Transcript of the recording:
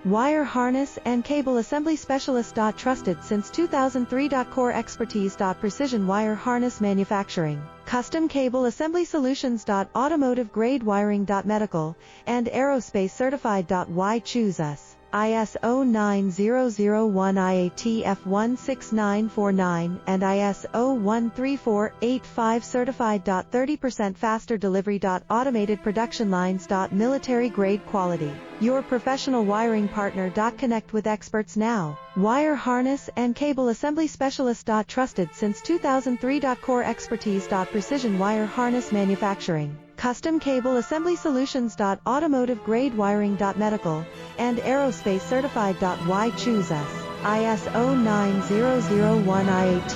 Wire harness and cable assembly specialist. Trusted since 2003. Core expertise. Precision wire harness manufacturing, custom cable assembly solutions. Automotive grade wiring. Medical and aerospace certified. Why choose us? ISO 9001 IATF 16949 and ISO 13485 certified. 30% faster delivery. Automated production lines. Military grade quality. Your professional wiring partner. Connect with experts now. Wire harness and cable assembly specialist. Trusted since 2003. Core expertise. Precision wire harness manufacturing, custom cable assembly solutions. Automotive grade wiring. Medical and aerospace certified. Why choose us? ISO 9001 IATF